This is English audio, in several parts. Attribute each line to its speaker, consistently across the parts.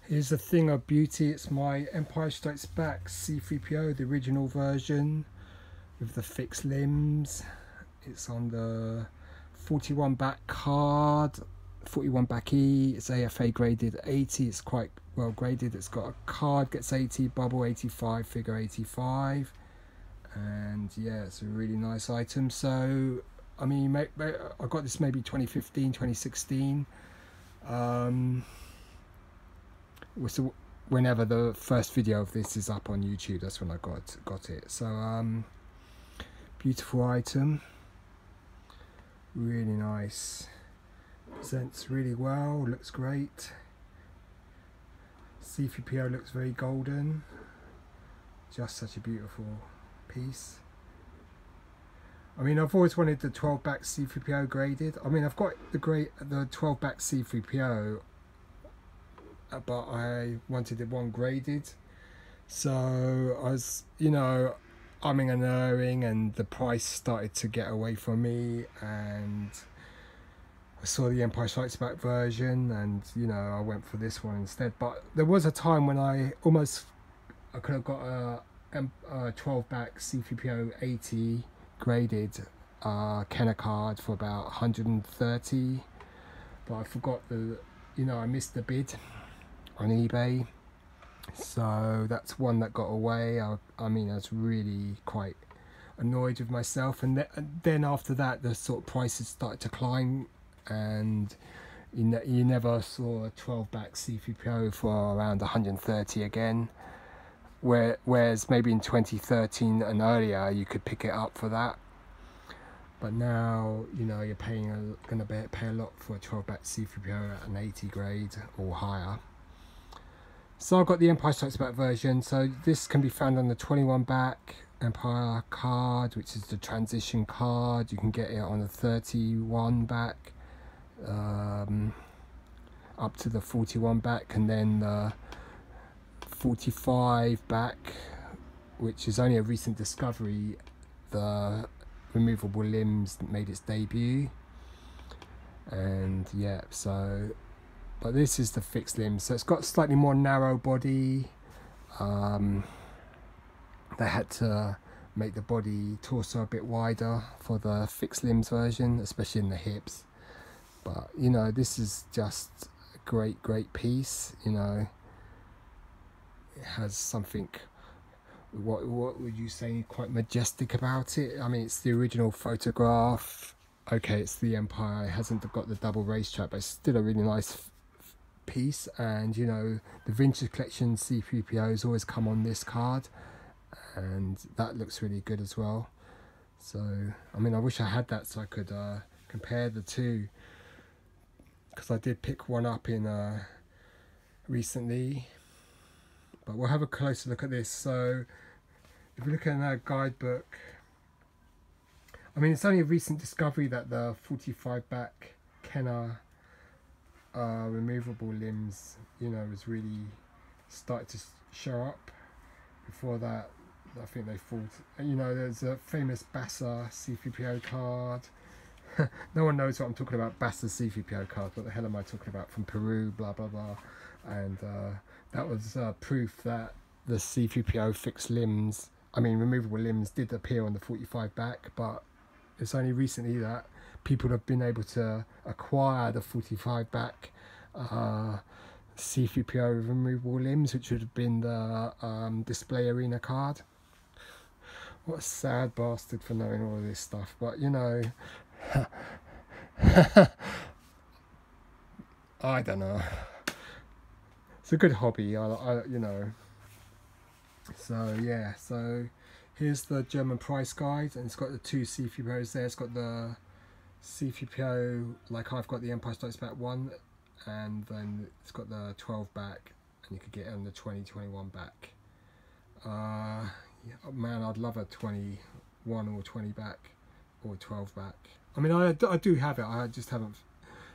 Speaker 1: Here's the thing of beauty. It's my Empire Strikes Back C-3PO, the original version with the fixed limbs. It's on the 41 back card, 41 back E. It's AFA graded 80. It's quite well graded. It's got a card gets 80, bubble 85, figure 85, and yeah, it's a really nice item. So I mean, I got this maybe 2015, 2016. So whenever the first video of this is up on YouTube, that's when I got it. So beautiful item, really nice, presents really well, looks great. C-3PO looks very golden, just such a beautiful piece. I mean, I've always wanted the 12 back C-3PO graded. I mean, I've got the 12 back C-3PO, but I wanted it one graded. So I was, umming and erring, and the price started to get away from me, and I saw the Empire Strikes Back version, and I went for this one instead. But there was a time when I could have got a 12 back C-3PO 80 graded Kenner card for about 130, but I forgot I missed the bid on eBay, so that's one that got away. I mean, I was really quite annoyed with myself, and then after that the sort of prices started to climb, and you never saw a 12 back C-3PO for around 130 again, whereas maybe in 2013 and earlier you could pick it up for that. But now, you're going to pay a lot for a 12 back C-3PO at an 80 grade or higher. So I've got the Empire Strikes Back version. So this can be found on the 21 back Empire card, which is the transition card. You can get it on the 31 back, up to the 41 back, and then the 45 back, which is only a recent discovery. The removable limbs made its debut, and yeah, but this is the fixed limbs, so it's got slightly more narrow body. They had to make the body torso a bit wider for the fixed limbs version, especially in the hips. But this is just a great piece. It has something, what would you say, quite majestic about it. I mean, it's the original photograph. Okay, it's the Empire, it hasn't got the double racetrack, but it's still a really nice piece. And the vintage collection C-3POs always come on this card, and that looks really good as well. So I mean, I wish I had that so I could compare the two, because I did pick one up in recently. But we'll have a closer look at this. So if we look at our guidebook, I mean, it's only a recent discovery that the 45 back Kenner removable limbs, was really started to show up. Before that, I think they thought, there's a famous Bassa C-3PO card. No one knows what I'm talking about, Bassa C-3PO card. What the hell am I talking about? From Peru, blah blah blah. And that was proof that the C-3PO fixed limbs, I mean removable limbs, did appear on the 45 back, but it's only recently that people have been able to acquire the 45 back C-3PO with removable limbs, which would have been the display arena card. What a sad bastard for knowing all of this stuff, but I don't know. It's a good hobby, So yeah, so here's the German price guide, and it's got the two C-3POs there. It's got the C-3PO, like I've got the Empire Strikes Back 1, and then it's got the 12 back, and you could get it on the 21 back. Yeah, man, I'd love a 21 or 20 back or 12 back. I mean, I do have it, I just haven't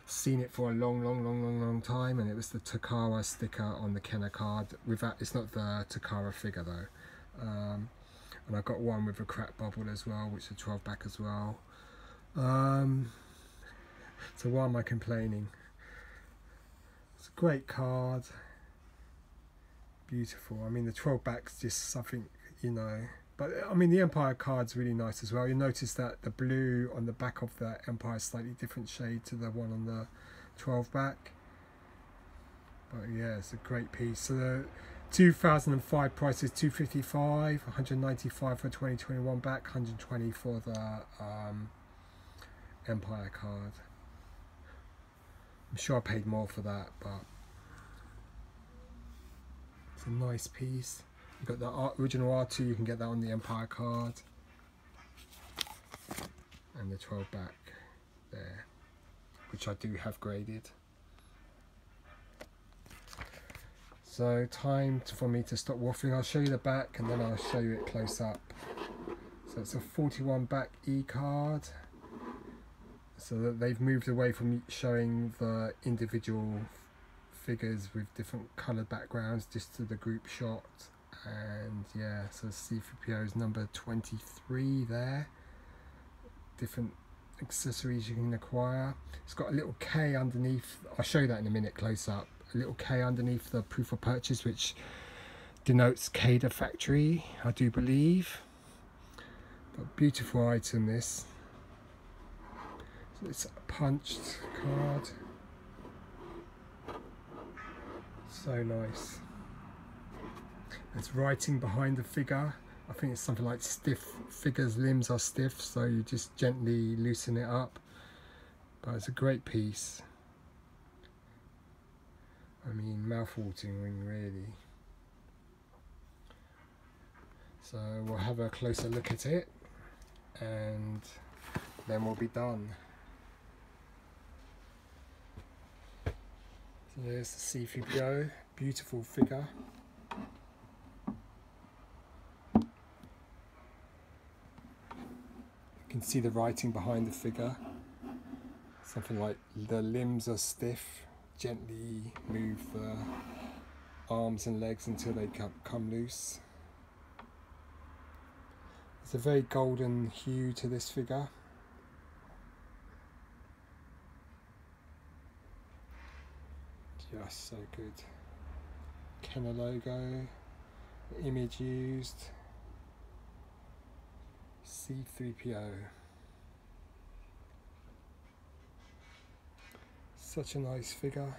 Speaker 1: seen it for a long time, and it was the Takara sticker on the Kenner card. It's not the Takara figure though. And I got one with a crack bubble as well, which is a 12 back as well. So why am I complaining? It's a great card. Beautiful. I mean, the 12 back's just something, you know. But I mean, the Empire card's really nice as well. You'll notice that the blue on the back of the Empire is slightly different shade to the one on the 12 back. But yeah, it's a great piece. So the 2005 price is $255, 195 for 2021 back, 120 for the Empire card. I'm sure I paid more for that, but it's a nice piece. You've got the original R2, you can get that on the Empire card. And the 12 back there, which I do have graded. So time for me to stop waffling. I'll show you the back and then I'll show you it close up. So it's a 41 back E card. So that they've moved away from showing the individual figures with different coloured backgrounds just to the group shot. And yeah, so C3PO is number 23 there. Different accessories you can acquire. It's got a little K underneath. I'll show you that in a minute close up. A little K underneath the proof of purchase, which denotes Keda Factory, I do believe. But beautiful item this. So it's a punched card. So nice. There's writing behind the figure. I think it's something like stiff. Figure's limbs are stiff, so you just gently loosen it up. But it's a great piece. I mean, mouth-watering really. So we'll have a closer look at it and then we'll be done. So there's the C3PO, beautiful figure. You can see the writing behind the figure. Something like the limbs are stiff. Gently move the arms and legs until they come loose. There's a very golden hue to this figure. Just so good. Kenner logo, image used, C3PO. Such a nice figure.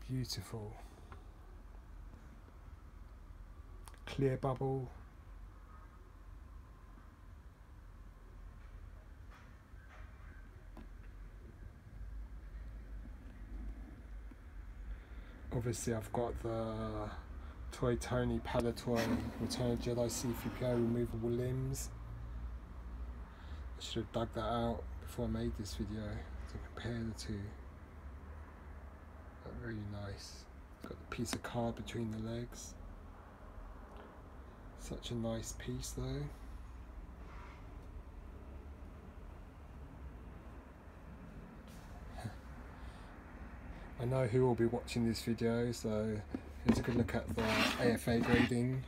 Speaker 1: Beautiful. Clear bubble. Obviously I've got the Toy Tony Palatoy Return of Jedi C3PO removable limbs. I should have dug that out before I made this video to compare the two. But really nice. Got the piece of card between the legs. Such a nice piece though. I know who will be watching this video, so here's a good look at the AFA grading.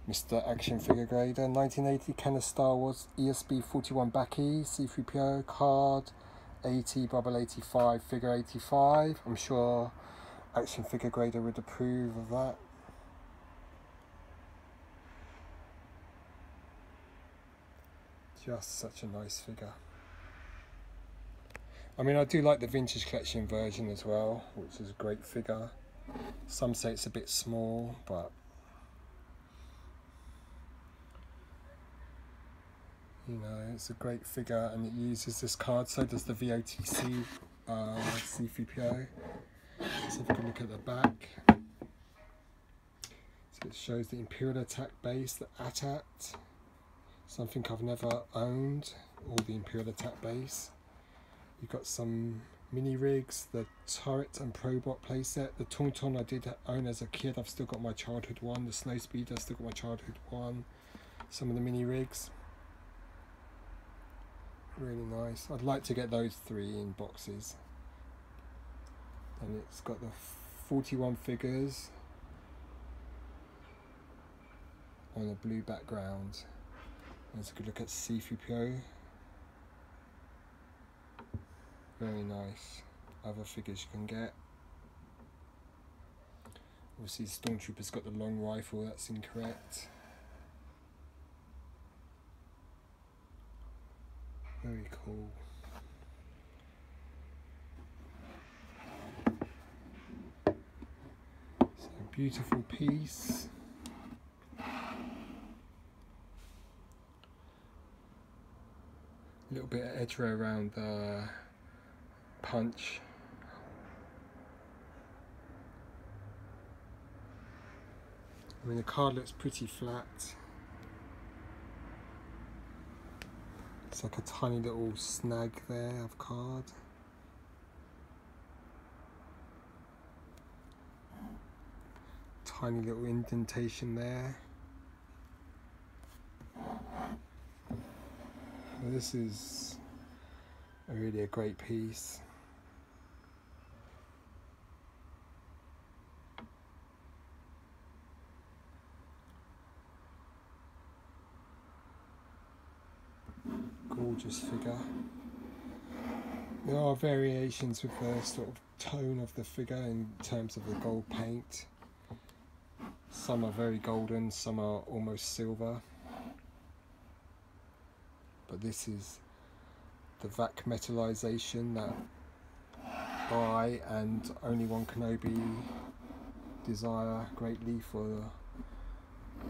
Speaker 1: Mr. Action Figure Grader, 1980 Kenner Star Wars ESB 41 Backy, C3PO card, 80 Bubble 85, figure 85. I'm sure Action Figure Grader would approve of that. Just such a nice figure. I mean, I do like the Vintage Collection version as well, which is a great figure. Some say it's a bit small, but you know, it's a great figure and it uses this card. So does the VOTC C3PO. Let's have a good look at the back. So it shows the Imperial Attack base, the AT-AT. Something I've never owned, or the Imperial Attack base. You've got some mini rigs, the turret and Probot playset. The Tauntaun I did own as a kid. I've still got my childhood one. The Snowspeeder, I've still got my childhood one. Some of the mini rigs. Really nice. I'd like to get those 3 in boxes. And it's got the 41 figures on a blue background. Let's a good look at C-3PO. Very nice. Other figures you can get. Obviously the Stormtrooper's got the long rifle, that's incorrect. Very cool. So beautiful piece. A little bit of edge around the punch. I mean, the card looks pretty flat. It's like a tiny little snag there of card. Tiny little indentation there. Well, this is really a great piece. Gorgeous figure. There are variations with the sort of tone of the figure in terms of the gold paint. Some are very golden, some are almost silver. But this is the VAC metallization that I and Only One Kenobi desire greatly for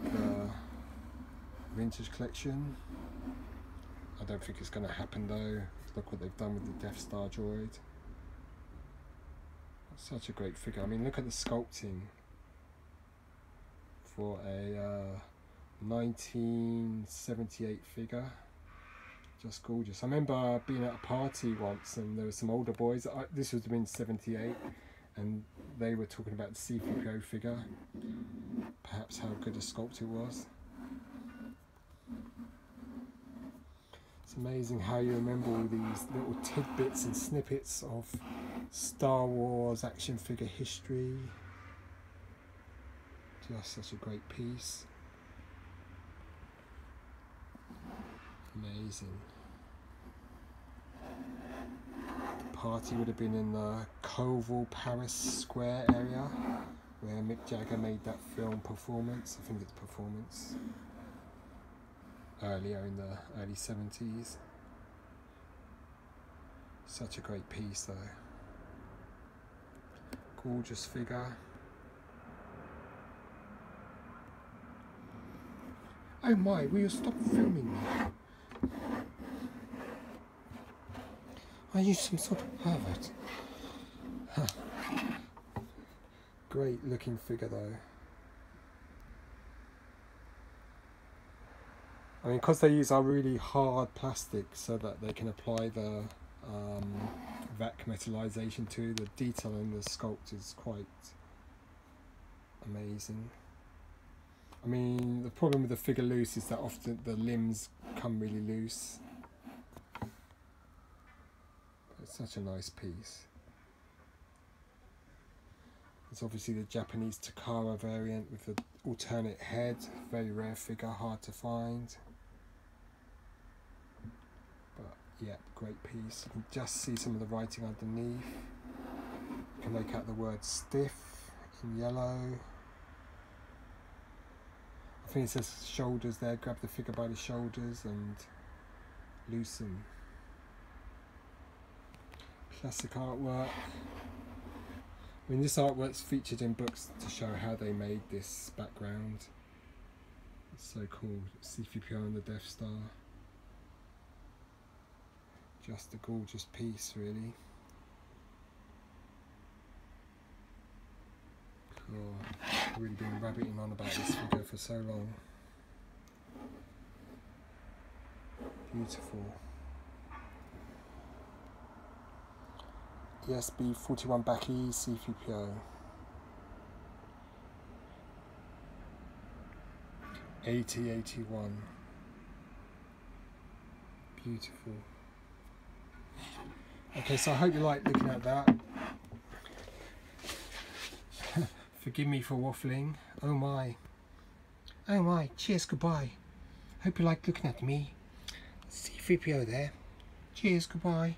Speaker 1: the vintage collection. I don't think it's going to happen though. Look what they've done with the Death Star droid. That's such a great figure. I mean, look at the sculpting for a 1978 figure. Just gorgeous. I remember being at a party once and there were some older boys. This would have been 78, and they were talking about the C-3PO figure. Perhaps how good a sculpt it was. It's amazing how you remember all these little tidbits and snippets of Star Wars action figure history. Just such a great piece. Amazing. The party would have been in the Koval Paris Square area where Mick Jagger made that film Performance. I think it's Performance. Earlier in the early 70s. Such a great piece though. Gorgeous figure. Oh my, will you stop filming me? Are you some sort of pervert? Huh. Great looking figure though. I mean, because they use our really hard plastic so that they can apply the VAC metallization to the detail in the sculpt is quite amazing. I mean, the problem with the figure loose is that often the limbs come really loose. It's such a nice piece. There's obviously the Japanese Takara variant with the alternate head, very rare figure, hard to find. But yeah, great piece. You can just see some of the writing underneath. You can make out the word stiff in yellow. I think it says shoulders there, grab the figure by the shoulders and loosen. Classic artwork. I mean, this artwork's featured in books to show how they made this background. It's so cool. C-3PO and the Death Star. Just a gorgeous piece, really. Cool. I've really been rabbiting on about this figure for so long. Beautiful. ESB 41 Baki C-3PO. 8081. Beautiful. Okay, so I hope you like looking at that. Forgive me for waffling. Oh my. Oh my. Cheers, goodbye. Hope you like looking at me. C3PO there. Cheers, goodbye.